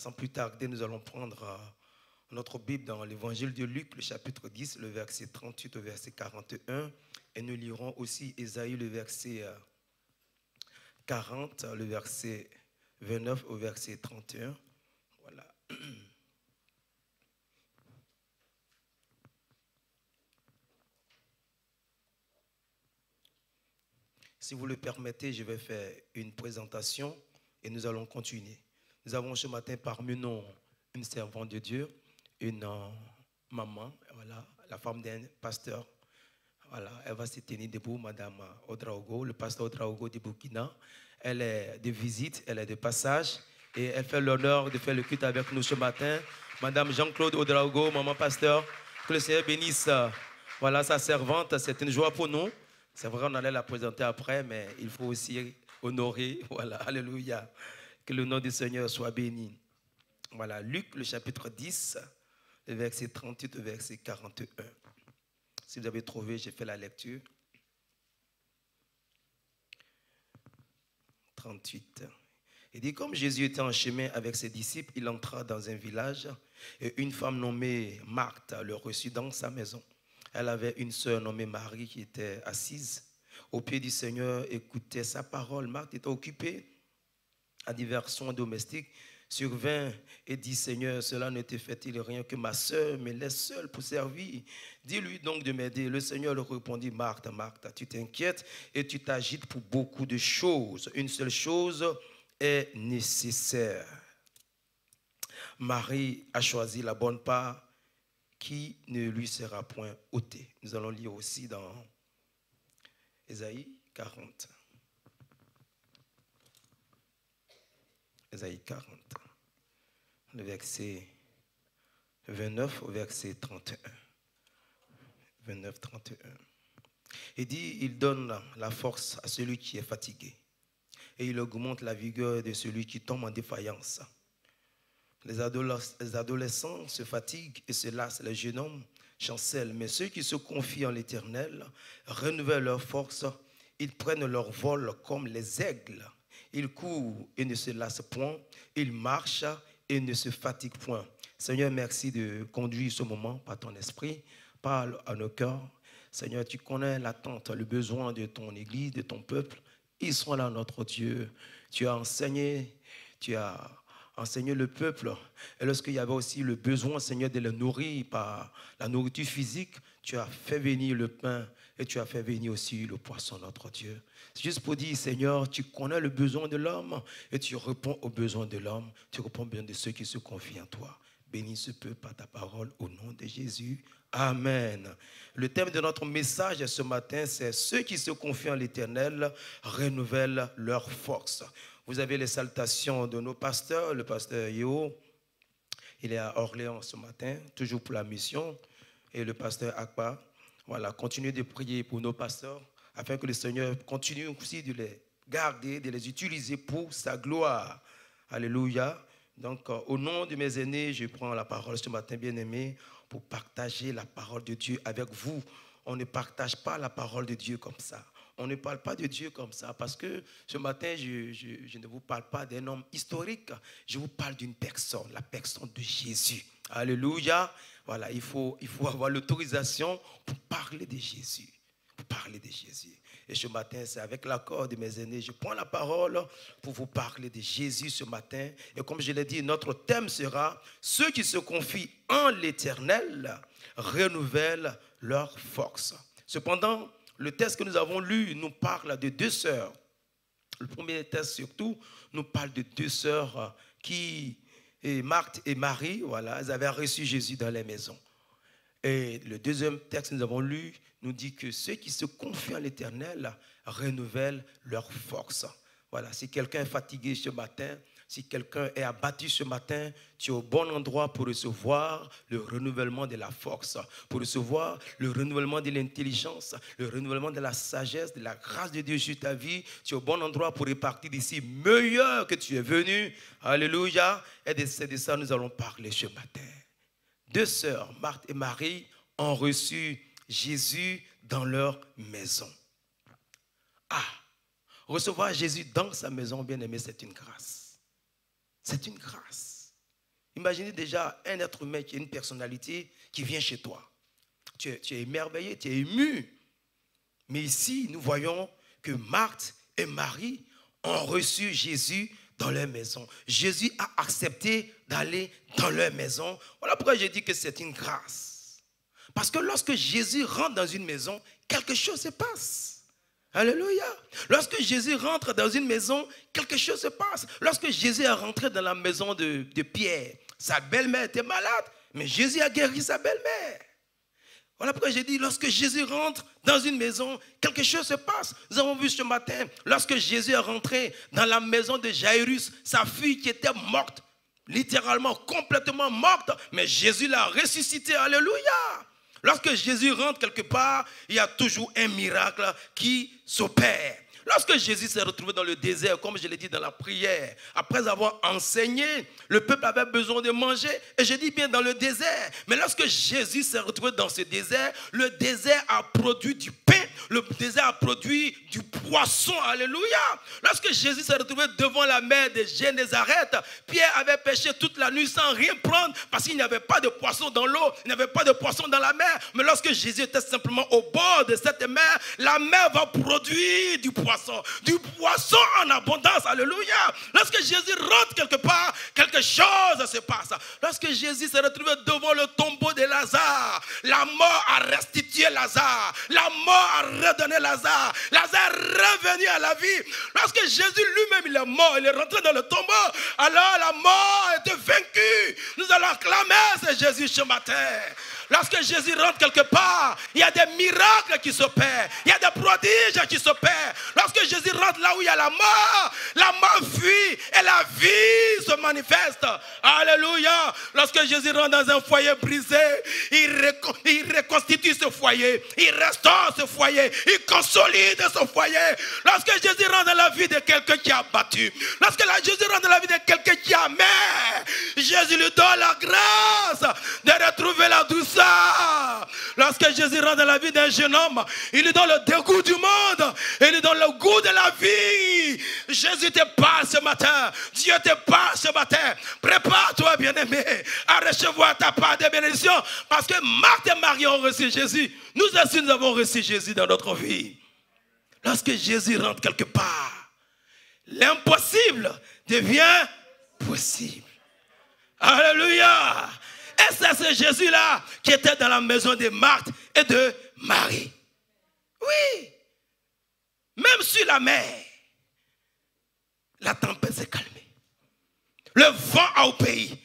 sans plus tarder, nous allons prendre notre Bible dans l'évangile de Luc, le chapitre 10, le verset 38 au verset 41. Et nous lirons aussi Ésaïe, le verset 40, le verset 29 au verset 31. Voilà. Si vous le permettez, je vais faire une présentation et nous allons continuer. Nous avons ce matin parmi nous une servante de Dieu, une maman, voilà, la femme d'un pasteur. Voilà, elle va se tenir debout, Madame Ouedraogo, le pasteur Ouedraogo de Burkina. Elle est de visite, elle est de passage et elle fait l'honneur de faire le culte avec nous ce matin. Madame Jean-Claude Ouedraogo, maman pasteur, que le Seigneur bénisse. Voilà sa servante, c'est une joie pour nous. C'est vrai, on allait la présenter après, mais il faut aussi honorer. Voilà, alléluia. Que le nom du Seigneur soit béni. Voilà, Luc, le chapitre 10, le verset 38 au verset 41. Si vous avez trouvé, j'ai fait la lecture. 38. Il dit, comme Jésus était en chemin avec ses disciples, il entra dans un village et une femme nommée Marthe le reçut dans sa maison. Elle avait une sœur nommée Marie qui était assise au pied du Seigneur, écoutait sa parole. Marthe était occupée à divers soins domestiques, survint et dit, Seigneur, cela ne te fait-il rien que ma sœur me laisse seule pour servir? Dis-lui donc de m'aider. Le Seigneur leur répondit, Marthe, Marthe, tu t'inquiètes et tu t'agites pour beaucoup de choses. Une seule chose est nécessaire. Marie a choisi la bonne part qui ne lui sera point ôtée. Nous allons lire aussi dans Ésaïe 40. Ésaïe 40, le verset 29 au verset 31. 29, 31. Il dit, il donne la force à celui qui est fatigué et il augmente la vigueur de celui qui tombe en défaillance. Les adolescents se fatiguent et se lassent, les jeunes hommes chancellent, mais ceux qui se confient en l'Éternel renouvellent leur force, ils prennent leur vol comme les aigles. Ils courent et ne se lassent point, ils marchent et ne se fatiguent point. Seigneur, merci de conduire ce moment par ton esprit, parle à nos cœurs. Seigneur, tu connais l'attente, le besoin de ton Église, de ton peuple. Ils sont là, notre Dieu. Tu as enseigné le peuple. Et lorsqu'il y avait aussi le besoin, Seigneur, de les nourrir par la nourriture physique, tu as fait venir le pain et tu as fait venir aussi le poisson, notre Dieu. C'est juste pour dire, Seigneur, tu connais le besoin de l'homme et tu réponds aux besoins de l'homme. Tu réponds bien de ceux qui se confient en toi. Bénis ce peuple par ta parole au nom de Jésus. Amen. Le thème de notre message ce matin, c'est ceux qui se confient en l'Éternel renouvellent leur force. Vous avez les salutations de nos pasteurs, le pasteur Yeo, il est à Orléans ce matin, toujours pour la mission, et le pasteur Akpa. Voilà, continuez de prier pour nos pasteurs, afin que le Seigneur continue aussi de les garder, de les utiliser pour sa gloire. Alléluia. Donc, au nom de mes aînés, je prends la parole ce matin, bien-aimé, pour partager la parole de Dieu avec vous. On ne partage pas la parole de Dieu comme ça. On ne parle pas de Dieu comme ça parce que ce matin, je ne vous parle pas d'un homme historique. Je vous parle d'une personne, la personne de Jésus. Alléluia. Voilà, il faut avoir l'autorisation pour parler de Jésus. Pour parler de Jésus. Et ce matin, c'est avec l'accord de mes aînés, je prends la parole pour vous parler de Jésus ce matin. Et comme je l'ai dit, notre thème sera « Ceux qui se confient en l'Éternel renouvellent leur force ». Cependant, le texte que nous avons lu nous parle de deux sœurs. Le premier texte surtout nous parle de deux sœurs Marthe et Marie, voilà, elles avaient reçu Jésus dans les maisons. Et le deuxième texte que nous avons lu nous dit que ceux qui se confient en l'Éternel renouvellent leur force. Voilà, si quelqu'un est fatigué ce matin, si quelqu'un est abattu ce matin, tu es au bon endroit pour recevoir le renouvellement de la force, pour recevoir le renouvellement de l'intelligence, le renouvellement de la sagesse, de la grâce de Dieu sur ta vie. Tu es au bon endroit pour repartir d'ici meilleur que tu es venu. Alléluia. Et de ça, nous allons parler ce matin. Deux sœurs, Marthe et Marie, ont reçu Jésus dans leur maison. Recevoir Jésus dans sa maison, bien aimé, c'est une grâce. C'est une grâce. Imaginez déjà un être humain qui a une personnalité qui vient chez toi. Tu es émerveillé, tu es ému. Mais ici, nous voyons que Marthe et Marie ont reçu Jésus dans leur maison. Jésus a accepté d'aller dans leur maison. Voilà pourquoi j'ai dit que c'est une grâce. Parce que lorsque Jésus rentre dans une maison, quelque chose se passe. Alléluia. Lorsque Jésus rentre dans une maison, quelque chose se passe. Lorsque Jésus est rentré dans la maison de Pierre, sa belle-mère était malade, mais Jésus a guéri sa belle-mère. Voilà pourquoi j'ai dit, lorsque Jésus rentre dans une maison, quelque chose se passe. Nous avons vu ce matin, lorsque Jésus est rentré dans la maison de Jairus, sa fille qui était morte, littéralement complètement morte, mais Jésus l'a ressuscitée. Alléluia. Lorsque Jésus rentre quelque part, il y a toujours un miracle qui s'opère. Lorsque Jésus s'est retrouvé dans le désert, comme je l'ai dit dans la prière, après avoir enseigné, le peuple avait besoin de manger, et je dis bien dans le désert. Mais lorsque Jésus s'est retrouvé dans ce désert, le désert a produit du pain, le désert a produit du poisson, alléluia. Lorsque Jésus s'est retrouvé devant la mer de Génézareth, Pierre avait pêché toute la nuit sans rien prendre, parce qu'il n'y avait pas de poisson dans l'eau, il n'y avait pas de poisson dans la mer. Mais lorsque Jésus était simplement au bord de cette mer, la mer va produire du poisson en abondance, alléluia. Lorsque Jésus rentre quelque part, quelque chose se passe. Lorsque Jésus s'est retrouvé devant le tombeau de Lazare, la mort a restitué Lazare, la mort a redonné Lazare, Lazare est revenu à la vie. Lorsque Jésus lui-même il est mort, il est rentré dans le tombeau, alors la mort a été vaincue. Nous allons acclamer ce Jésus ce matin. Lorsque Jésus rentre quelque part, il y a des miracles qui s'opèrent, il y a des prodiges qui s'opèrent. Lorsque Jésus rentre là où il y a la mort fuit et la vie se manifeste. Alléluia. Lorsque Jésus rentre dans un foyer brisé, il reconstitue ce foyer, il restaure ce foyer, il consolide ce foyer. Lorsque Jésus rentre dans la vie de quelqu'un qui a battu, lorsque Jésus rentre dans la vie de quelqu'un qui a amer, Jésus lui donne la grâce de retrouver la douceur. Lorsque Jésus rentre dans la vie d'un jeune homme, il lui donne le dégoût du monde, il lui donne le goût de la vie. Jésus te parle ce matin, Dieu te parle ce matin. Prépare-toi, bien-aimé, à recevoir ta part de bénédiction, parce que Marthe et Marie ont reçu Jésus. Nous aussi, nous avons reçu Jésus dans notre vie. Lorsque Jésus rentre quelque part, l'impossible devient possible. Alléluia. Et c'est ce Jésus-là qui était dans la maison de Marthe et de Marie. Oui. Même sur la mer, la tempête s'est calmée. Le vent a obéi.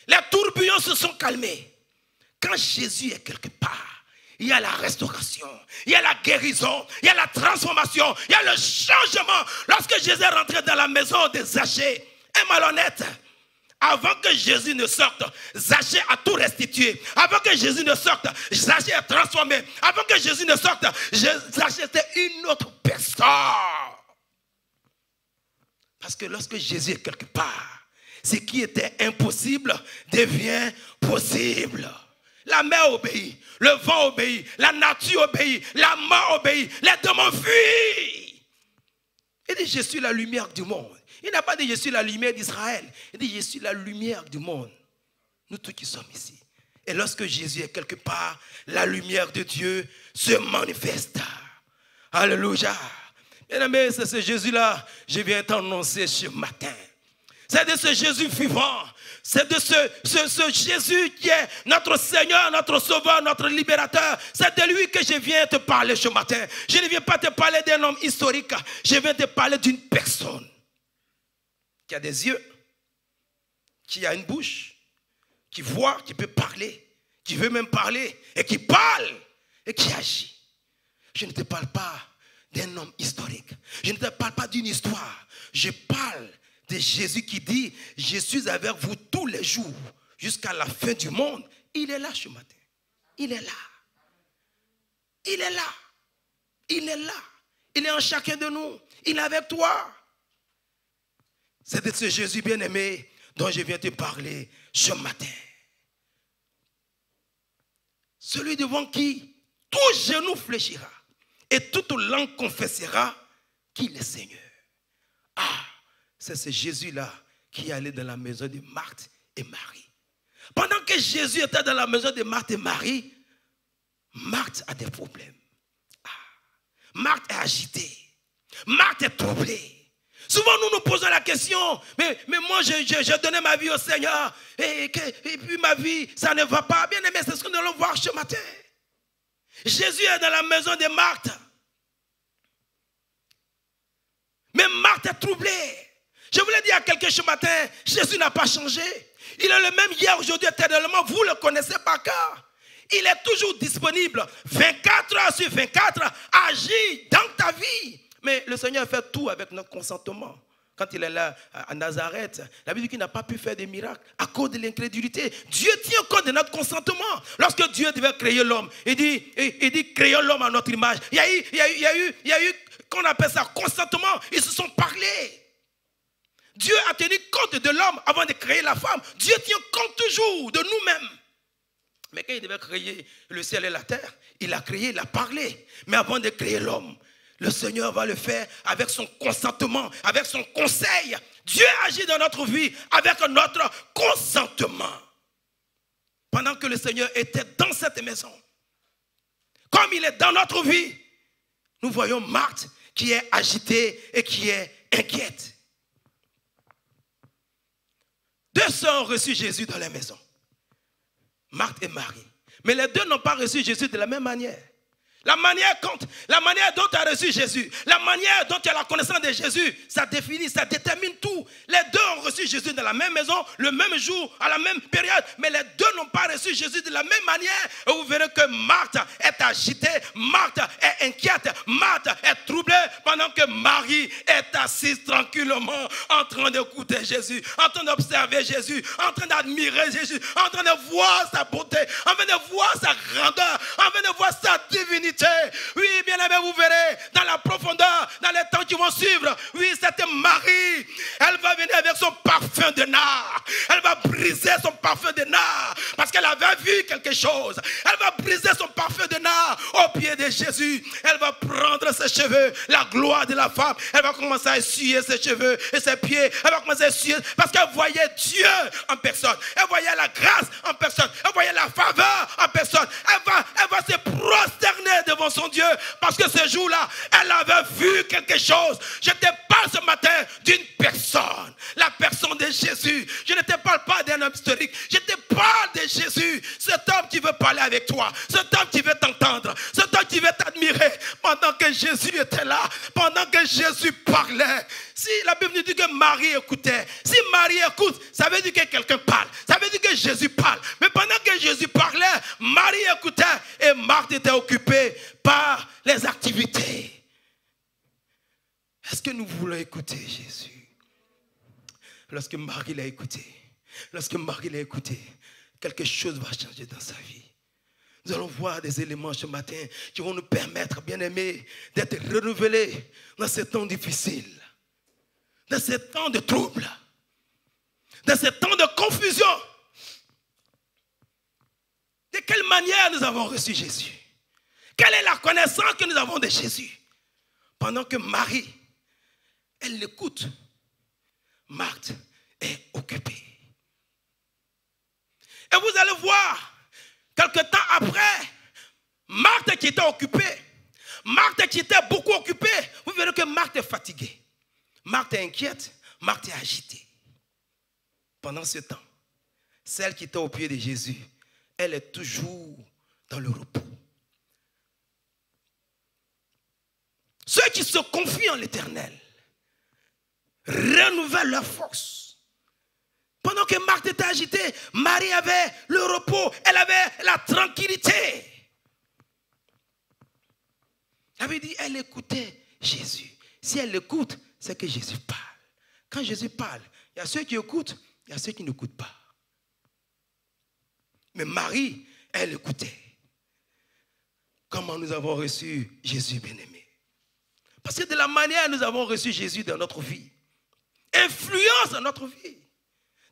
Les tourbillons se sont calmés. Quand Jésus est quelque part, il y a la restauration, il y a la guérison, il y a la transformation, il y a le changement. Lorsque Jésus est rentré dans la maison de Zachée, un malhonnête, avant que Jésus ne sorte, Zachée a tout restitué. Avant que Jésus ne sorte, Zachée est transformé. Avant que Jésus ne sorte, Zachée était une autre personne. Parce que lorsque Jésus est quelque part, ce qui était impossible devient possible. La mer obéit, le vent obéit, la nature obéit, la mort obéit, les démons fuient. Il dit, je suis la lumière du monde. Il n'a pas dit, je suis la lumière d'Israël. Il dit, je suis la lumière du monde. Nous tous qui sommes ici. Et lorsque Jésus est quelque part, la lumière de Dieu se manifeste. Alléluia. Bien-aimé, c'est ce Jésus-là, je viens t'annoncer ce matin. C'est de ce Jésus vivant. C'est de ce Jésus qui est notre Seigneur, notre Sauveur, notre Libérateur. C'est de lui que je viens te parler ce matin. Je ne viens pas te parler d'un homme historique. Je viens te parler d'une personne qui a des yeux, qui a une bouche, qui voit, qui peut parler, qui veut même parler, et qui parle, et qui agit. Je ne te parle pas d'un homme historique. Je ne te parle pas d'une histoire. Je parle de Jésus qui dit, je suis avec vous tous les jours, jusqu'à la fin du monde. Il est là ce matin. Il est là. Il est là. Il est là. Il est en chacun de nous. Il est avec toi. C'est de ce Jésus bien-aimé dont je viens te parler ce matin. Celui devant qui tout genou fléchira et toute langue confessera qu'il est Seigneur. Ah, c'est ce Jésus-là qui allait dans la maison de Marthe et Marie. Pendant que Jésus était dans la maison de Marthe et Marie, Marthe a des problèmes. Marthe est agitée. Marthe est troublée. Souvent, nous nous posons la question, mais moi, j'ai donné ma vie au Seigneur, et puis ma vie, ça ne va pas. Bien aimé, c'est ce que nous allons voir ce matin. Jésus est dans la maison de Marthe. Mais Marthe est troublée. Je voulais dire à quelqu'un ce matin, Jésus n'a pas changé. Il est le même hier, aujourd'hui, éternellement. Vous le connaissez par cœur. Il est toujours disponible. 24 heures sur 24, agit dans ta vie. Mais le Seigneur fait tout avec notre consentement. Quand il est là à Nazareth, la Bible dit qu'il n'a pas pu faire des miracles à cause de l'incrédulité. Dieu tient compte de notre consentement. Lorsque Dieu devait créer l'homme, il dit créons l'homme à notre image. Il y a eu qu'on appelle ça consentement. Ils se sont parlé. Dieu a tenu compte de l'homme avant de créer la femme. Dieu tient compte toujours de nous-mêmes. Mais quand il devait créer le ciel et la terre, il a créé, il a parlé. Mais avant de créer l'homme, le Seigneur va le faire avec son consentement, avec son conseil. Dieu agit dans notre vie avec notre consentement. Pendant que le Seigneur était dans cette maison, comme il est dans notre vie, nous voyons Marthe qui est agitée et qui est inquiète. 2 sœurs ont reçu Jésus dans la maison. Marthe et Marie. Mais les deux n'ont pas reçu Jésus de la même manière. La manière compte. La manière dont tu as reçu Jésus, la manière dont tu as la connaissance de Jésus, ça définit, ça détermine tout. Les deux ont reçu Jésus dans la même maison, le même jour, à la même période. Mais les deux n'ont pas reçu Jésus de la même manière. Et vous verrez que Marthe est agitée, Marthe est inquiète, Marthe est troublée, pendant que Marie est assise tranquillement, en train d'écouter Jésus, en train d'observer Jésus, en train d'admirer Jésus, en train de voir sa beauté, en train de voir sa grandeur, en train de voir sa divinité. Oui, bien aimé, vous verrez dans la profondeur, dans les temps qui vont suivre. Oui, cette Marie, elle va venir avec son parfum de nard. Elle va briser son parfum de nard parce qu'elle avait vu quelque chose. Elle va briser son parfum de nard au pied de Jésus. Elle va prendre ses cheveux, la gloire de la femme. Elle va commencer à essuyer ses cheveux et ses pieds. Elle va commencer à essuyer parce qu'elle voyait Dieu en personne. Elle voyait la grâce en personne. Elle voyait la faveur en personne. Elle va se prosterner devant son Dieu, parce que ce jour-là, elle avait vu quelque chose. Je te parle ce matin d'une personne, la personne de Jésus. Je ne te parle pas d'un homme historique, je te parle de Jésus, cet homme qui veut parler avec toi, cet homme qui veut t'entendre, cet homme qui veut t'admirer. Pendant que Jésus était là, pendant que Jésus parlait, si la Bible nous dit que Marie écoutait, si Marie écoute, ça veut dire que quelqu'un parle, ça veut dire que Jésus parle. Mais pendant que Jésus parlait, Marie écoutait et Marthe était occupée par les activités. Est-ce que nous voulons écouter Jésus? Lorsque Marie l'a écouté, quelque chose va changer dans sa vie. Nous allons voir des éléments ce matin qui vont nous permettre, bien aimés, d'être renouvelés dans ces temps difficiles, dans ces temps de trouble, dans ces temps de confusion. De quelle manière nous avons reçu Jésus? Quelle est la connaissance que nous avons de Jésus? Pendant que Marie, elle l'écoute, Marthe est occupée. Et vous allez voir, quelque temps après, Marthe qui était occupée, Marthe qui était beaucoup occupée, vous verrez que Marthe est fatiguée. Marthe est inquiète, Marthe est agitée. Pendant ce temps, celle qui était au pied de Jésus, elle est toujours dans le repos. Ceux qui se confient en l'Éternel renouvellent leur force. Pendant que Marthe était agitée, Marie avait le repos, elle avait la tranquillité. Elle avait dit, elle écoutait Jésus. Si elle l'écoute, c'est que Jésus parle. Quand Jésus parle, il y a ceux qui écoutent, il y a ceux qui n'écoutent pas. Mais Marie, elle écoutait. Comment nous avons reçu Jésus bien-aimé? Parce que de la manière nous avons reçu Jésus dans notre vie, influence dans notre vie,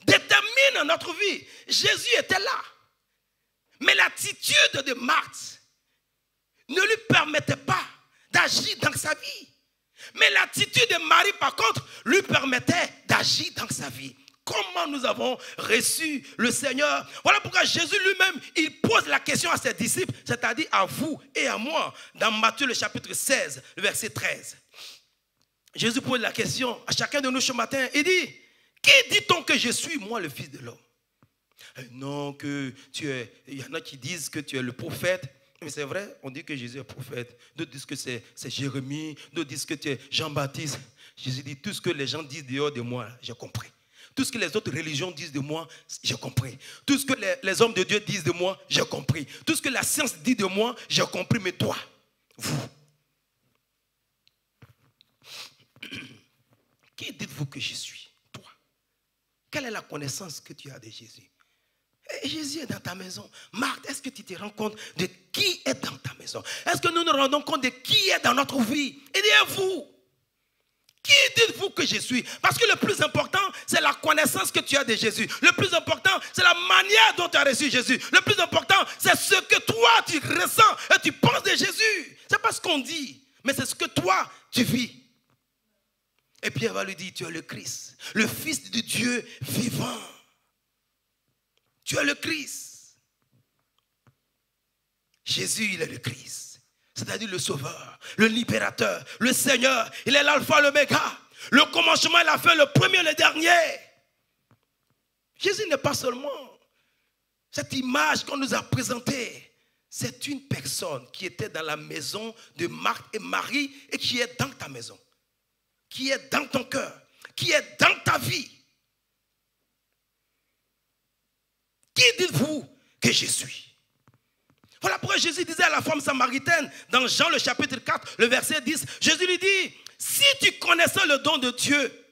détermine notre vie. Jésus était là. Mais l'attitude de Marthe ne lui permettait pas d'agir dans sa vie. Mais l'attitude de Marie, par contre, lui permettait d'agir dans sa vie. comment nous avons reçu le Seigneur. Voilà pourquoi Jésus lui-même, il pose la question à ses disciples, c'est-à-dire à vous et à moi, dans Matthieu le chapitre 16, le verset 13. Jésus pose la question à chacun de nous ce matin. Il dit, qui dit-on que je suis, moi, le Fils de l'homme? Non, que tu es... Il y en a qui disent que tu es le prophète. Mais c'est vrai, on dit que Jésus est prophète. D'autres disent que c'est Jérémie. D'autres disent que tu es Jean-Baptiste. Jésus dit, tout ce que les gens disent dehors de moi, j'ai compris. Tout ce que les autres religions disent de moi, j'ai compris. Tout ce que les hommes de Dieu disent de moi, j'ai compris. Tout ce que la science dit de moi, j'ai compris. Mais toi, vous, qui dites-vous que je suis? Toi. Quelle est la connaissance que tu as de Jésus? Et Jésus est dans ta maison. Marc, est-ce que tu te rends compte de qui est dans ta maison? Est-ce que nous nous rendons compte de qui est dans notre vie? Et dites-vous, qui dites-vous que je suis? Parce que le plus important, c'est la connaissance que tu as de Jésus. Le plus important, c'est la manière dont tu as reçu Jésus. Le plus important, c'est ce que toi, tu ressens et tu penses de Jésus. Ce n'est pas ce qu'on dit, mais c'est ce que toi, tu vis. Et Pierre va lui dire, tu es le Christ, le Fils de Dieu vivant. Tu es le Christ. Jésus, il est le Christ. C'est-à-dire le Sauveur, le Libérateur, le Seigneur. Il est l'alpha, l'oméga. Le commencement, la fin, le premier, le dernier. Jésus n'est pas seulement cette image qu'on nous a présentée. C'est une personne qui était dans la maison de Marthe et Marie et qui est dans ta maison. Qui est dans ton cœur. Qui est dans ta vie. Qui dites-vous que je suis? Voilà pourquoi Jésus disait à la femme samaritaine, dans Jean le chapitre 4, le verset 10, Jésus lui dit, si tu connaissais le don de Dieu,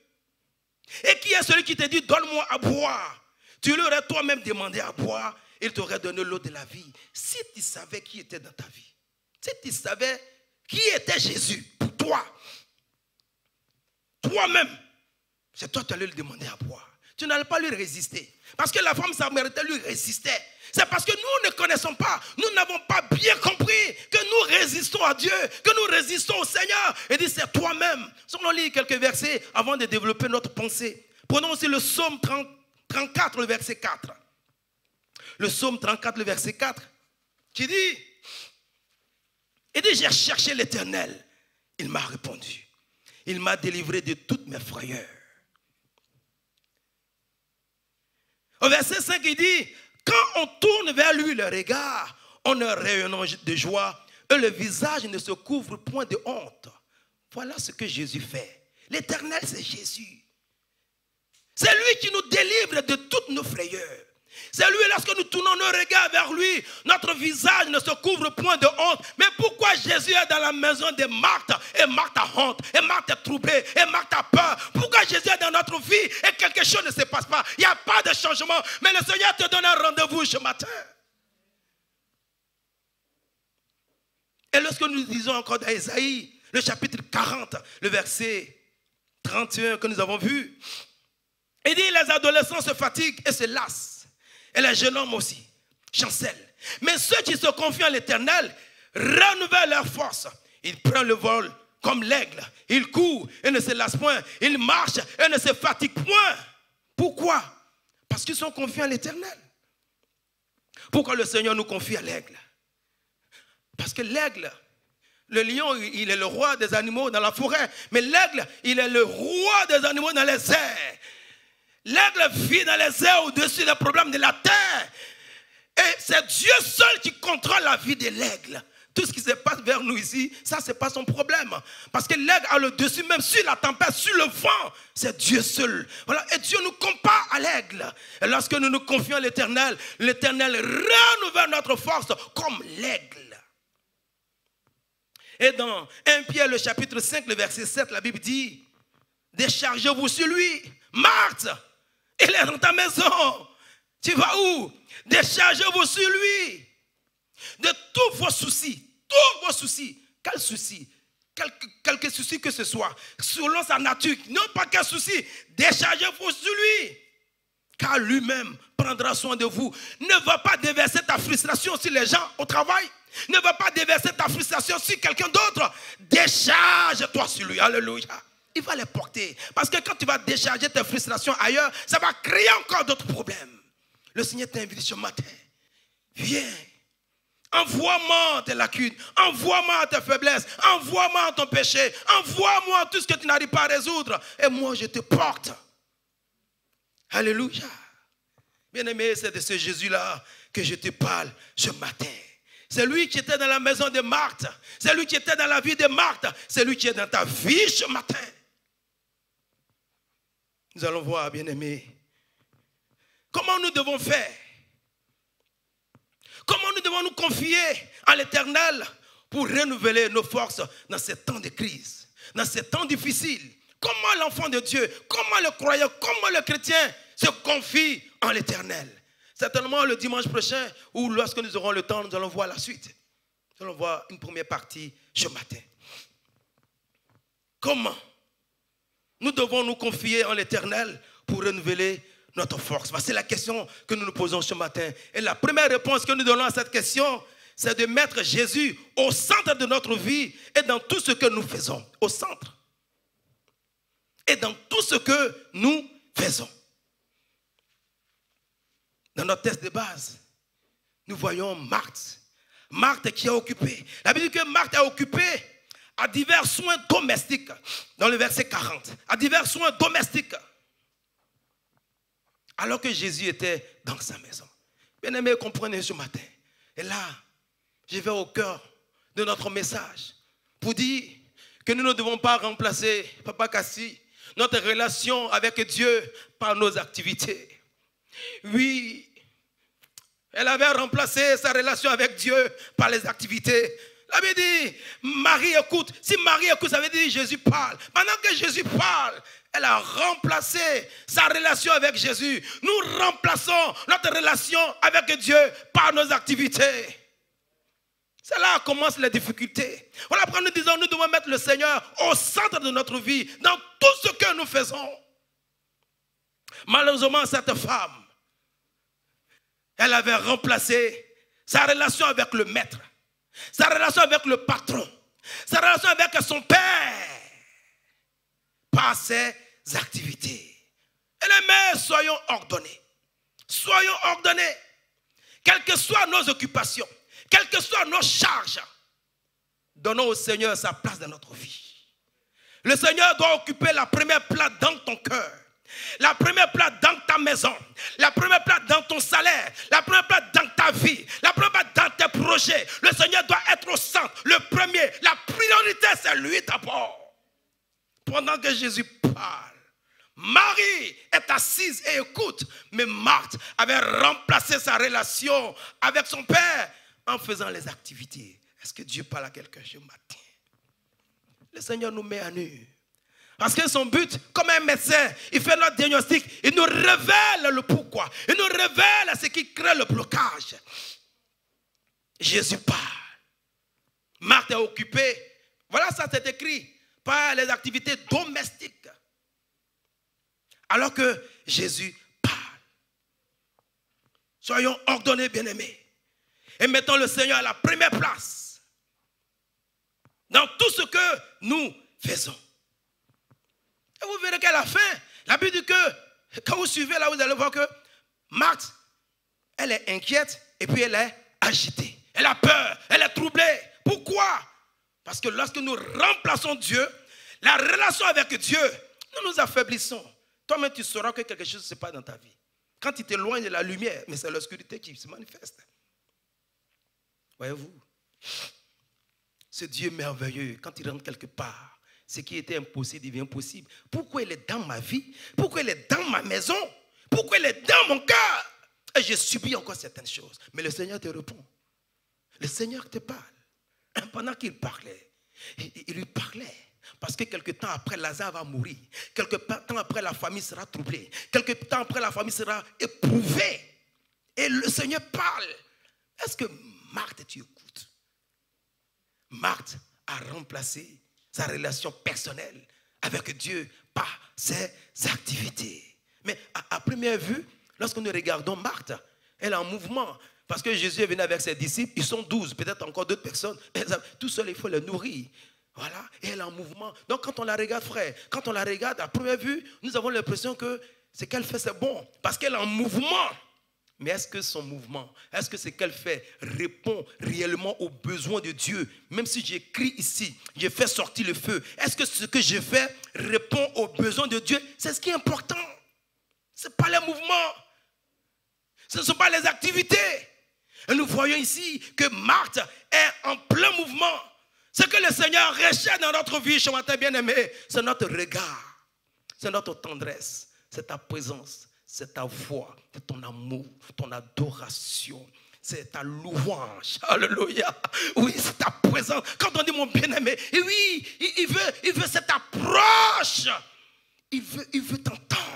et qui est celui qui te dit, donne-moi à boire, tu lui aurais toi-même demandé à boire, il t'aurait donné l'eau de la vie. Si tu savais qui était dans ta vie, si tu savais qui était Jésus pour toi, toi-même, c'est toi qui allais lui demander à boire. Tu n'allais pas lui résister. Parce que la femme samaritaine lui résistait. C'est parce que nous ne connaissons pas, nous n'avons pas bien compris que nous résistons à Dieu, que nous résistons au Seigneur. Et dit, c'est toi-même. Si on lit quelques versets avant de développer notre pensée. Prenons aussi le psaume 34, le verset 4. Le psaume 34, le verset 4, qui dit, il dit, j'ai cherché l'Éternel, il m'a répondu. Il m'a délivré de toutes mes frayeurs. Au verset 5, il dit, quand on tourne vers lui le regard, on est rayonnant de joie et le visage ne se couvre point de honte. Voilà ce que Jésus fait. L'Éternel, c'est Jésus. C'est lui qui nous délivre de toutes nos frayeurs. C'est lui, lorsque nous tournons nos regards vers lui, notre visage ne se couvre point de honte. Mais pourquoi Jésus est dans la maison de Marthe, et Marthe a honte, et Marthe est troublée, et Marthe a peur? Pourquoi Jésus est dans notre vie et quelque chose ne se passe pas? Il n'y a pas de changement, mais le Seigneur te donne un rendez-vous ce matin. Et lorsque nous disons encore dans Ésaïe, le chapitre 40, le verset 31 que nous avons vu, il dit, les adolescents se fatiguent et se lassent. Et les jeunes hommes aussi chancellent. Mais ceux qui se confient en l'Éternel renouvellent leur force. Ils prennent le vol comme l'aigle. Ils courent et ne se lassent point. Ils marchent et ne se fatiguent point. Pourquoi? Parce qu'ils sont confiés en l'Éternel. Pourquoi le Seigneur nous confie à l'aigle? Parce que l'aigle, le lion, il est le roi des animaux dans la forêt. Mais l'aigle, il est le roi des animaux dans les airs. L'aigle vit dans les airs au-dessus des problèmes de la terre. Et c'est Dieu seul qui contrôle la vie de l'aigle. Tout ce qui se passe vers nous ici, ça c'est pas son problème. Parce que l'aigle a le dessus, même sur la tempête, sur le vent. C'est Dieu seul. Voilà. Et Dieu nous compare à l'aigle. Et lorsque nous nous confions à l'Éternel, l'Éternel renouvelle notre force comme l'aigle. Et dans 1 Pierre, le chapitre 5, le verset 7, la Bible dit, déchargez-vous sur lui. Marthe, il est dans ta maison. Tu vas où? Déchargez-vous sur lui. De tous vos soucis. Tous vos soucis. Quel souci? Quelque souci que ce soit. Selon sa nature. Non pas quel souci. Déchargez-vous sur lui. Car lui-même prendra soin de vous. Ne va pas déverser ta frustration sur les gens au travail. Ne va pas déverser ta frustration sur quelqu'un d'autre. Décharge-toi sur lui. Alléluia. Il va les porter. Parce que quand tu vas décharger tes frustrations ailleurs, ça va créer encore d'autres problèmes. Le Seigneur t'invite ce matin. Viens. Envoie-moi tes lacunes. Envoie-moi tes faiblesses. Envoie-moi ton péché. Envoie-moi tout ce que tu n'arrives pas à résoudre. Et moi, je te porte. Alléluia. Bien-aimé, c'est de ce Jésus-là que je te parle ce matin. C'est lui qui était dans la maison de Marthe. C'est lui qui était dans la vie de Marthe. C'est lui qui est dans ta vie ce matin. Nous allons voir, bien-aimé, comment nous devons faire. Comment nous devons nous confier à l'Éternel pour renouveler nos forces dans ces temps de crise, dans ces temps difficiles. Comment l'enfant de Dieu, comment le croyant, comment le chrétien se confie en l'Éternel. Certainement le dimanche prochain, ou lorsque nous aurons le temps, nous allons voir la suite. Nous allons voir une première partie ce matin. Comment nous devons nous confier en l'Éternel pour renouveler notre force? C'est la question que nous nous posons ce matin. Et la première réponse que nous donnons à cette question, c'est de mettre Jésus au centre de notre vie et dans tout ce que nous faisons. Au centre. Et dans tout ce que nous faisons. Dans notre texte de base, nous voyons Marthe. Marthe qui est occupée. La Bible dit que Marthe est occupée à divers soins domestiques. Dans le verset 40. À divers soins domestiques. Alors que Jésus était dans sa maison. Bien-aimés, comprenez ce matin. Et là, je vais au cœur de notre message pour dire que nous ne devons pas remplacer, Papa Kassi, notre relation avec Dieu par nos activités. Oui, elle avait remplacé sa relation avec Dieu par les activités. La Bible dit, Marie écoute. Si Marie écoute, ça veut dire Jésus parle. Pendant que Jésus parle, elle a remplacé sa relation avec Jésus. Nous remplaçons notre relation avec Dieu par nos activités. C'est là que commencent les difficultés. Voilà pourquoi nous disons, nous devons mettre le Seigneur au centre de notre vie, dans tout ce que nous faisons. Malheureusement, cette femme, elle avait remplacé sa relation avec le maître, sa relation avec le patron, sa relation avec son père, par ses activités. Et les mères, soyons ordonnés. Soyons ordonnés. Quelles que soient nos occupations, quelles que soient nos charges, donnons au Seigneur sa place dans notre vie. Le Seigneur doit occuper la première place dans ton cœur. La première place dans ta maison, la première place dans ton salaire, la première place dans ta vie, la première place dans tes projets. Le Seigneur doit être au centre. Le premier, la priorité, c'est lui d'abord. Pendant que Jésus parle, Marie est assise et écoute. Mais Marthe avait remplacé sa relation avec son père en faisant les activités. Est-ce que Dieu parle à quelqu'un ce matin? Le Seigneur nous met à nu. Parce que son but, comme un médecin, il fait notre diagnostic, il nous révèle le pourquoi. Il nous révèle ce qui crée le blocage. Jésus parle. Marthe est occupée. Voilà, ça c'est écrit par les activités domestiques. Alors que Jésus parle. Soyons ordonnés, bien-aimés. Et mettons le Seigneur à la première place. Dans tout ce que nous faisons. Et vous verrez qu'à la fin, la Bible dit que, quand vous suivez là, vous allez voir que Marthe, elle est inquiète et puis elle est agitée. Elle a peur, elle est troublée. Pourquoi? Parce que lorsque nous remplaçons Dieu, la relation avec Dieu, nous nous affaiblissons. Toi-même, tu sauras que quelque chose ne se passe dans ta vie. Quand tu t'éloignes de la lumière, mais c'est l'obscurité qui se manifeste. Voyez-vous, ce Dieu merveilleux, quand il rentre quelque part, ce qui était impossible devient possible. Pourquoi il est dans ma vie? Pourquoi il est dans ma maison? Pourquoi il est dans mon cœur? Et j'ai subi encore certaines choses. Mais le Seigneur te répond. Le Seigneur te parle. Pendant qu'il parlait, il lui parlait. Parce que quelque temps après, Lazare va mourir. Quelque temps après, la famille sera troublée. Quelque temps après, la famille sera éprouvée. Et le Seigneur parle. Est-ce que Marthe, tu écoutes? Marthe a remplacé sa relation personnelle avec Dieu par ses activités. Mais à première vue, lorsque nous regardons Marthe, elle est en mouvement. Parce que Jésus est venu avec ses disciples, ils sont 12, peut-être encore d'autres personnes. Tout seul, il faut les nourrir. Voilà, et elle est en mouvement. Donc quand on la regarde, frère, quand on la regarde à première vue, nous avons l'impression que ce qu'elle fait, c'est bon, parce qu'elle est en mouvement. Mais est-ce que son mouvement, est-ce que ce qu'elle fait répond réellement aux besoins de Dieu? Même si j'écris ici, je fais sortir le feu, est-ce que ce que je fais répond aux besoins de Dieu? C'est ce qui est important. Ce n'est pas les mouvements. Ce ne sont pas les activités. Et nous voyons ici que Marthe est en plein mouvement. Ce que le Seigneur recherche dans notre vie, ce matin bien-aimé, c'est notre regard, c'est notre tendresse, c'est ta présence, c'est ta voix, c'est ton amour, ton adoration, c'est ta louange. Alléluia. Oui, c'est ta présence. Quand on dit mon bien-aimé, et oui, il veut cette approche. Il veut t'entendre.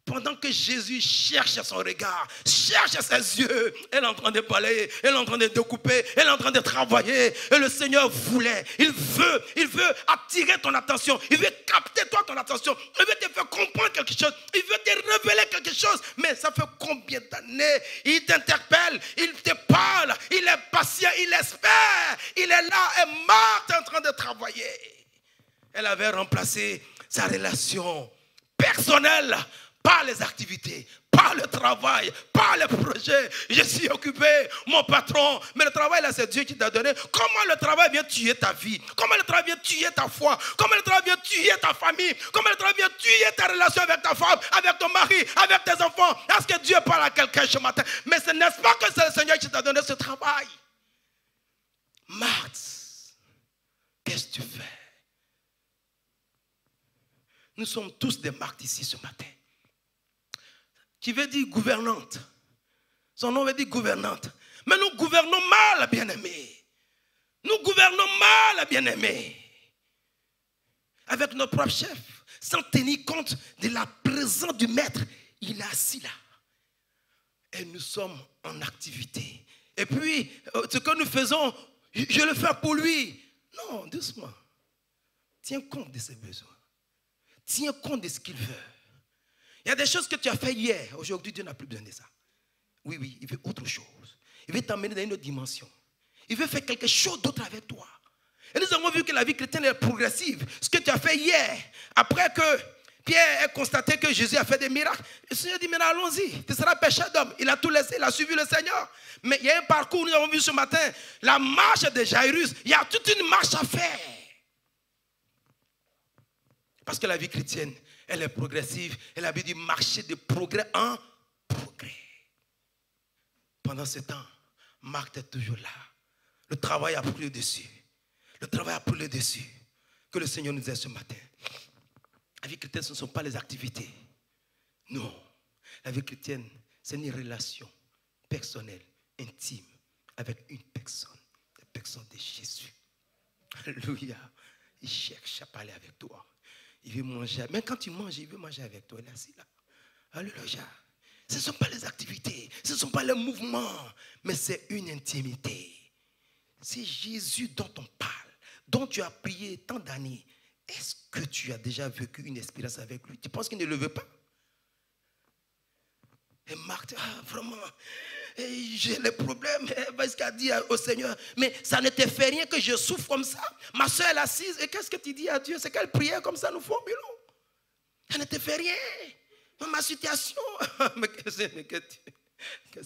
Pendant que Jésus cherche son regard, cherche ses yeux, elle est en train de balayer, elle est en train de découper, elle est en train de travailler. Et le Seigneur voulait, il veut attirer ton attention, il veut capter toi ton attention, il veut te faire comprendre quelque chose, il veut te révéler quelque chose. Mais ça fait combien d'années? Il t'interpelle, il te parle, il est patient, il espère, il est là et Marthe est en train de travailler. Elle avait remplacé sa relation personnelle par les activités, par le travail, par les projets. Je suis occupé, mon patron. Mais le travail là, c'est Dieu qui t'a donné. Comment le travail vient tuer ta vie? Comment le travail vient tuer ta foi? Comment le travail vient tuer ta famille? Comment le travail vient tuer ta relation avec ta femme, avec ton mari, avec tes enfants? Est-ce que Dieu parle à quelqu'un ce matin? Mais ce n'est pas que c'est le Seigneur qui t'a donné ce travail. Marthe, qu'est-ce que tu fais? Nous sommes tous des Marthes ici ce matin. Qui veut dire gouvernante. Son nom veut dire gouvernante. Mais nous gouvernons mal, bien-aimés. Nous gouvernons mal, bien-aimés. Avec notre propre chef, sans tenir compte de la présence du maître. Il est assis là. Et nous sommes en activité. Et puis, ce que nous faisons, je le fais pour lui. Non, doucement. Tiens compte de ses besoins. Tiens compte de ce qu'il veut. Il y a des choses que tu as fait hier. Aujourd'hui, Dieu n'a plus besoin de ça. Oui, il veut autre chose. Il veut t'emmener dans une autre dimension. Il veut faire quelque chose d'autre avec toi. Et nous avons vu que la vie chrétienne est progressive. Ce que tu as fait hier, après que Pierre ait constaté que Jésus a fait des miracles, le Seigneur dit, mais allons-y, tu seras pécheur d'homme. Il a tout laissé, il a suivi le Seigneur. Mais il y a un parcours, nous avons vu ce matin, la marche de Jairus, il y a toute une marche à faire. Parce que la vie chrétienne, elle est progressive. Elle a dit marcher de progrès en progrès. Pendant ce temps, Marthe est toujours là. Le travail a pris le dessus. Le travail a pris le dessus. Que le Seigneur nous aide ce matin. La vie chrétienne, ce ne sont pas les activités. Non. La vie chrétienne, c'est une relation personnelle, intime, avec une personne. La personne de Jésus. Alléluia. Il cherche à parler avec toi. Il veut manger. Même quand tu manges, il veut manger avec toi. Il est assis là. Alléluia. Ce ne sont pas les activités. Ce ne sont pas les mouvements. Mais c'est une intimité. C'est Jésus dont on parle. Dont tu as prié tant d'années. Est-ce que tu as déjà vécu une expérience avec lui? Tu penses qu'il ne le veut pas? Et Marthe, vraiment, j'ai les problèmes. Parce qu'elle a dit au Seigneur, mais ça ne te fait rien que je souffre comme ça. Ma soeur est assise. Et qu'est-ce que tu dis à Dieu? C'est qu'elle priait comme ça, nous formulons. Ça ne te fait rien. Dans ma situation. Mais qu'est-ce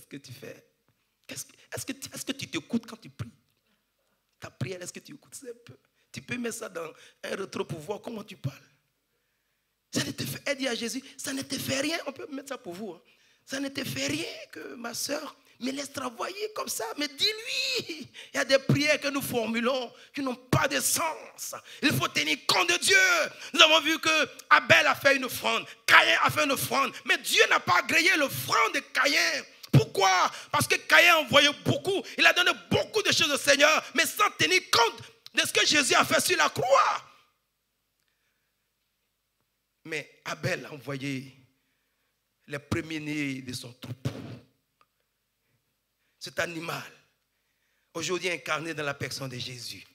que tu fais? Est-ce que tu t'écoutes quand tu pries? Ta prière, est-ce que tu écoutes ça un peu? Tu peux mettre ça dans un rétro pour voir comment tu parles. Ça ne te fait, elle dit à Jésus, ça ne te fait rien. On peut mettre ça pour vous. Hein. Ça ne te fait rien que ma soeur me laisse travailler comme ça. Mais dis-lui, il y a des prières que nous formulons qui n'ont pas de sens. Il faut tenir compte de Dieu. Nous avons vu que Abel a fait une offrande, Caïn a fait une offrande. Mais Dieu n'a pas agréé l'offrande de Caïn. Pourquoi? Parce que Caïn a envoyé beaucoup. Il a donné beaucoup de choses au Seigneur, mais sans tenir compte de ce que Jésus a fait sur la croix. Mais Abel a envoyé les premiers-nés de son troupeau. Cet animal, aujourd'hui incarné dans la personne de Jésus.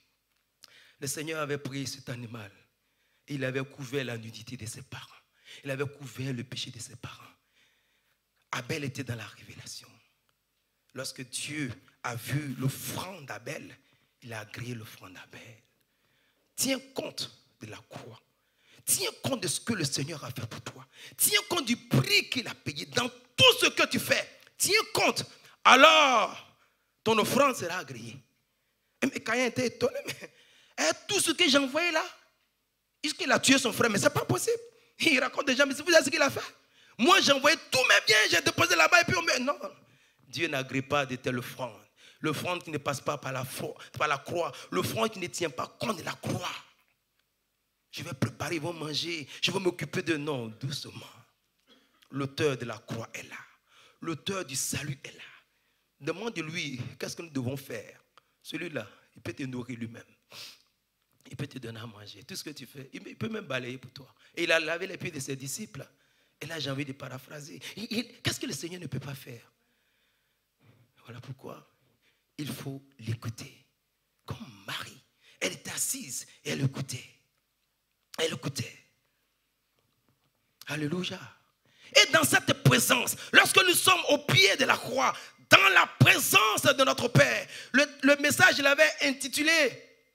Le Seigneur avait pris cet animal. Et il avait couvert la nudité de ses parents. Il avait couvert le péché de ses parents. Abel était dans la révélation. Lorsque Dieu a vu l'offrande d'Abel, il a agréé l'offrande d'Abel. Tiens compte de la croix. Tiens compte de ce que le Seigneur a fait pour toi. Tiens compte du prix qu'il a payé dans tout ce que tu fais. Tiens compte. Alors, ton offrande sera agréée. Mais Caïn était étonné. Mais tout ce que j'ai envoyé là, est-ce qu'il a tué son frère? Mais ce n'est pas possible. Il raconte déjà, mais vous savez ce qu'il a fait? Moi, j'ai envoyé tous mes biens, j'ai déposé là-bas et puis on me... Non, Dieu n'agrée pas de telle offrande. L'offrande qui ne passe pas par la croix. L'offrande qui ne tient pas compte de la croix. Je vais préparer, ils vont manger. Je vais m'occuper de non, doucement. L'auteur de la croix est là. L'auteur du salut est là. Demande-lui, qu'est-ce que nous devons faire? Celui-là, il peut te nourrir lui-même. Il peut te donner à manger. Tout ce que tu fais, il peut même balayer pour toi. Et il a lavé les pieds de ses disciples. Et là, j'ai envie de paraphraser. Qu'est-ce que le Seigneur ne peut pas faire? Voilà pourquoi il faut l'écouter. Comme Marie. Elle était assise et elle écoutait. Elle écoutait. Alléluia. Et dans cette présence, lorsque nous sommes au pied de la croix, dans la présence de notre Père, le message, je l'avais intitulé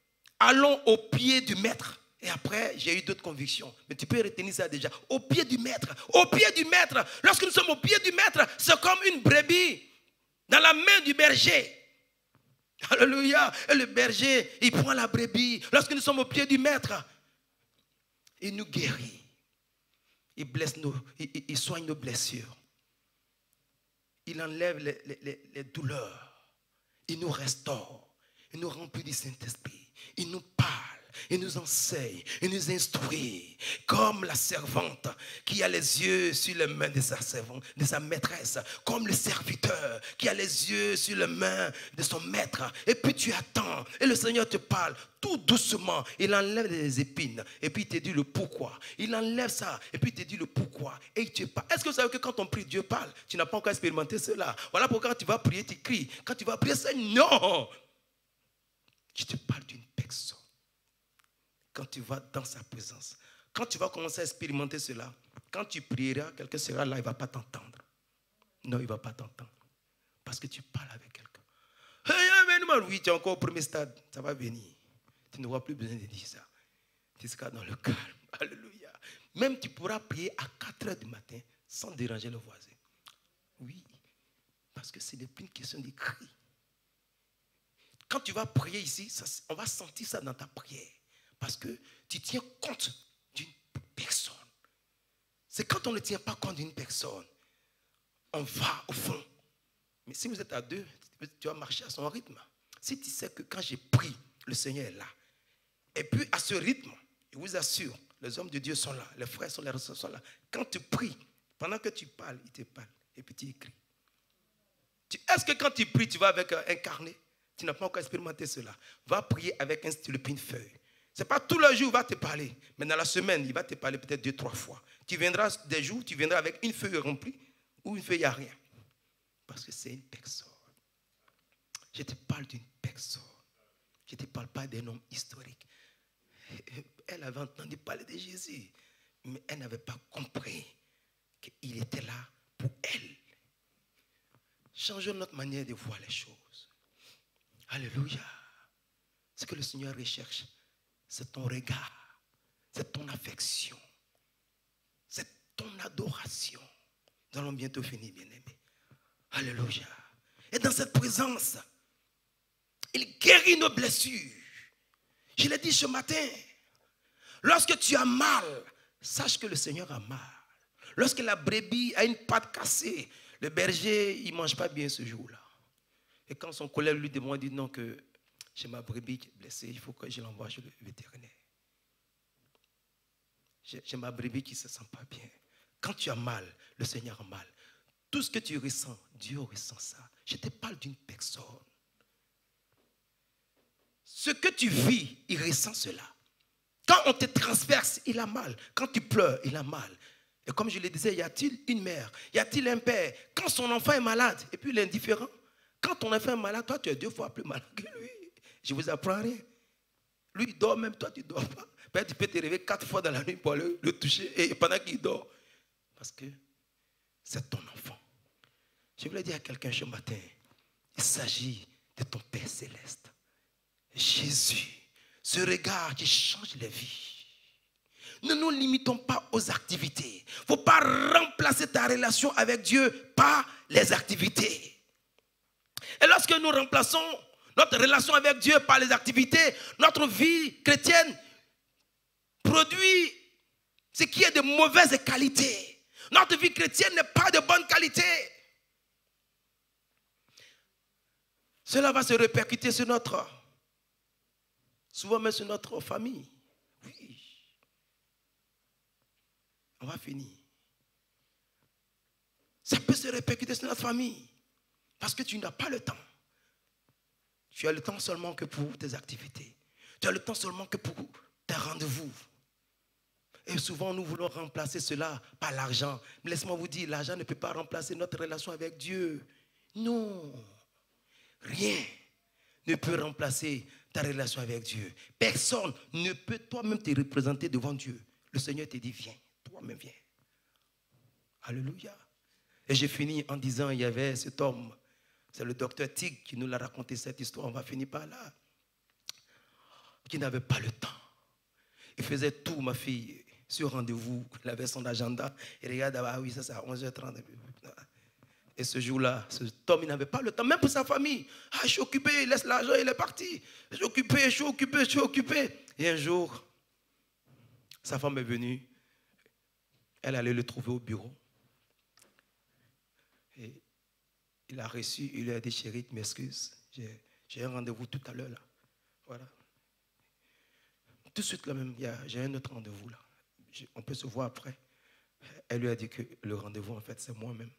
« Allons au pied du Maître ». Et après, j'ai eu d'autres convictions. Mais tu peux retenir ça déjà. Au pied du Maître. Au pied du Maître. Lorsque nous sommes au pied du Maître, c'est comme une brebis dans la main du berger. Alléluia. Et le berger, il prend la brebis. Lorsque nous sommes au pied du Maître, il nous guérit. Il soigne nos blessures. Il enlève les douleurs. Il nous restaure. Il nous remplit du Saint-Esprit. Il nous parle. Il nous enseigne. Il nous instruit. Comme la servante qui a les yeux sur les mains de sa servante, de sa maîtresse. Comme le serviteur qui a les yeux sur les mains de son maître. Et puis tu attends. Et le Seigneur te parle tout doucement. Il enlève les épines. Et puis il te dit le pourquoi. Il enlève ça. Et puis il te dit le pourquoi. Et il te parle. Est-ce que vous savez que quand on prie, Dieu parle? Tu n'as pas encore expérimenté cela. Voilà pourquoi quand tu vas prier, tu cries. Quand tu vas prier, c'est non. Je te parle d'une personne. Quand tu vas dans sa présence, quand tu vas commencer à expérimenter cela, quand tu prieras, quelqu'un sera là, il ne va pas t'entendre. Non, il ne va pas t'entendre. Parce que tu parles avec quelqu'un. Hey, oui, tu es encore au premier stade, ça va venir. Tu n'auras plus besoin de dire ça. Tu seras dans le calme. Alléluia. Même tu pourras prier à 4 heures du matin sans déranger le voisin. Oui, parce que ce n'est plus une question de cri. Quand tu vas prier ici, on va sentir ça dans ta prière. Parce que tu tiens compte d'une personne. C'est quand on ne tient pas compte d'une personne, on va au fond. Mais si vous êtes à deux, tu vas marcher à son rythme. Si tu sais que quand j'ai pris, le Seigneur est là. Et puis à ce rythme, je vous assure, les hommes de Dieu sont là, les frères sont là, les sœurs sont là. Quand tu pries, pendant que tu parles, il te parle. Et puis tu écris. Est-ce que quand tu pries, tu vas avec un carnet? Tu n'as pas encore expérimenté cela. Va prier avec un stylo et une feuille. Ce n'est pas tout le jour qu'il va te parler. Mais dans la semaine, il va te parler peut-être 2-3 fois. Tu viendras des jours, tu viendras avec une feuille remplie ou une feuille à rien. Parce que c'est une personne. Je te parle d'une personne. Je ne te parle pas d'un homme historique. Elle avait entendu parler de Jésus. Mais elle n'avait pas compris qu'il était là pour elle. Changeons notre manière de voir les choses. Alléluia. Ce que le Seigneur recherche, c'est ton regard, c'est ton affection, c'est ton adoration. Nous allons bientôt finir, bien-aimés. Alléluia. Et dans cette présence, il guérit nos blessures. Je l'ai dit ce matin. Lorsque tu as mal, sache que le Seigneur a mal. Lorsque la brebis a une patte cassée, le berger, il ne mange pas bien ce jour-là. Et quand son collègue lui demande, il dit non, que j'ai ma brebis qui est blessée, il faut que je l'envoie chez le vétérinaire. J'ai ma brebis qui ne se sent pas bien. Quand tu as mal, le Seigneur a mal. Tout ce que tu ressens, Dieu ressent ça. Je te parle d'une personne. Ce que tu vis, il ressent cela. Quand on te transperce, il a mal. Quand tu pleures, il a mal. Et comme je le disais, y a-t-il une mère? Y a-t-il un père? Quand son enfant est malade, et puis il est indifférent. Quand ton enfant est malade, toi, tu es 2 fois plus malade que lui. Je vous apprends rien. Lui, il dort même, toi, tu ne dors pas. Peut-être tu peux te réveiller 4 fois dans la nuit pour le toucher et pendant qu'il dort. Parce que c'est ton enfant. Je voulais dire à quelqu'un ce matin, il s'agit de ton Père céleste. Jésus, ce regard qui change les vies. Ne nous limitons pas aux activités. Il ne faut pas remplacer ta relation avec Dieu par les activités. Et lorsque nous remplaçons notre relation avec Dieu par les activités, notre vie chrétienne produit ce qui est de mauvaise qualité. Notre vie chrétienne n'est pas de bonne qualité. Cela va se répercuter sur souvent même sur notre famille. Oui. On va finir. Ça peut se répercuter sur notre famille. Parce que tu n'as pas le temps. Tu as le temps seulement que pour tes activités. Tu as le temps seulement que pour tes rendez-vous. Et souvent, nous voulons remplacer cela par l'argent. Mais laisse-moi vous dire, l'argent ne peut pas remplacer notre relation avec Dieu. Non. Rien ne peut remplacer ta relation avec Dieu. Personne ne peut toi-même te représenter devant Dieu. Le Seigneur te dit, viens, toi-même viens. Alléluia. Et j'ai fini en disant, il y avait cet homme, c'est le docteur Tig qui nous l'a raconté cette histoire, on va finir par là, qui n'avait pas le temps. Il faisait tout, ma fille, sur rendez-vous, il avait son agenda, et regarde, ah oui, ça c'est à 11h30. Et ce jour-là, cet homme, il n'avait pas le temps, même pour sa famille. Ah, je suis occupé, il laisse l'argent, il est parti. Je suis occupé, je suis occupé, je suis occupé. Et un jour, sa femme est venue, elle allait le trouver au bureau. Et il a reçu, il lui a dit, chérie, tu m'excuses, j'ai un rendez-vous tout à l'heure là. Voilà. Tout de suite là même, j'ai un autre rendez-vous là. On peut se voir après. Elle lui a dit que le rendez-vous en fait c'est moi-même.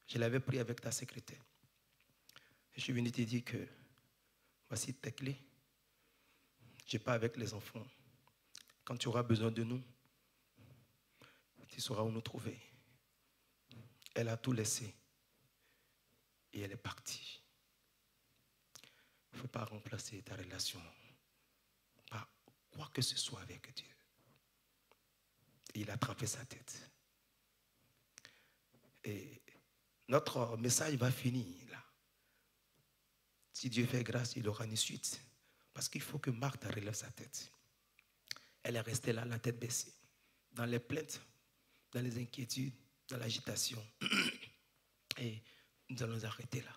Je l'avais pris avec ta secrétaire. Je suis venu te dire que voici tes clés. Je pars avec les enfants. Quand tu auras besoin de nous, tu sauras où nous trouver. Elle a tout laissé. Et elle est partie. Il ne faut pas remplacer ta relation par quoi que ce soit avec Dieu. Et il a trempé sa tête. Et notre message va finir là. Si Dieu fait grâce, il aura une suite. Parce qu'il faut que Marthe relève sa tête. Elle est restée là, la tête baissée. Dans les plaintes, dans les inquiétudes, dans l'agitation. Et nous allons arrêter là.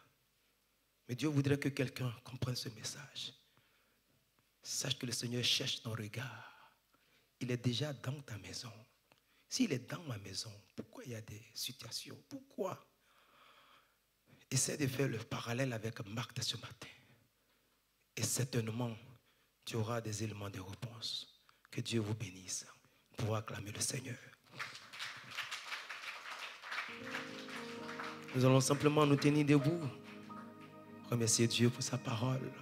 Mais Dieu voudrait que quelqu'un comprenne ce message. Sache que le Seigneur cherche ton regard. Il est déjà dans ta maison. S'il est dans ma maison, pourquoi il y a des situations? Pourquoi? Essaie de faire le parallèle avec Marc de ce matin. Et certainement, tu auras des éléments de réponse. Que Dieu vous bénisse pour acclamer le Seigneur. Nous allons simplement nous tenir debout, remercier Dieu pour sa parole,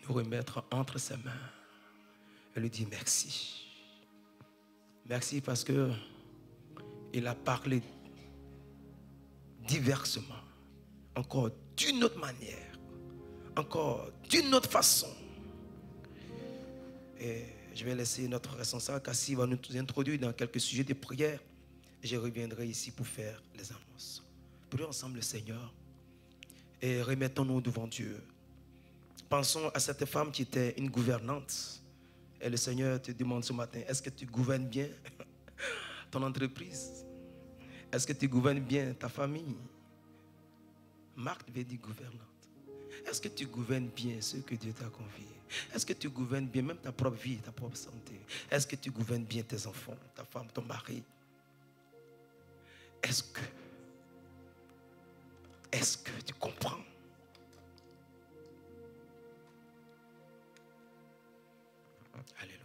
nous remettre entre ses mains et lui dire merci. Merci parce que il a parlé diversement, encore d'une autre manière, encore d'une autre façon. Et je vais laisser notre responsable Cassie va nous introduire dans quelques sujets de prière. Et je reviendrai ici pour faire les annonces. Prions ensemble le Seigneur et remettons-nous devant Dieu. Pensons à cette femme qui était une gouvernante. Et le Seigneur te demande ce matin, est-ce que tu gouvernes bien ton entreprise? Est-ce que tu gouvernes bien ta famille? Marc devait dire gouvernante. Est-ce que tu gouvernes bien ce que Dieu t'a confié? Est-ce que tu gouvernes bien même ta propre vie, ta propre santé? Est-ce que tu gouvernes bien tes enfants, ta femme, ton mari? Est-ce que tu comprends? Alléluia.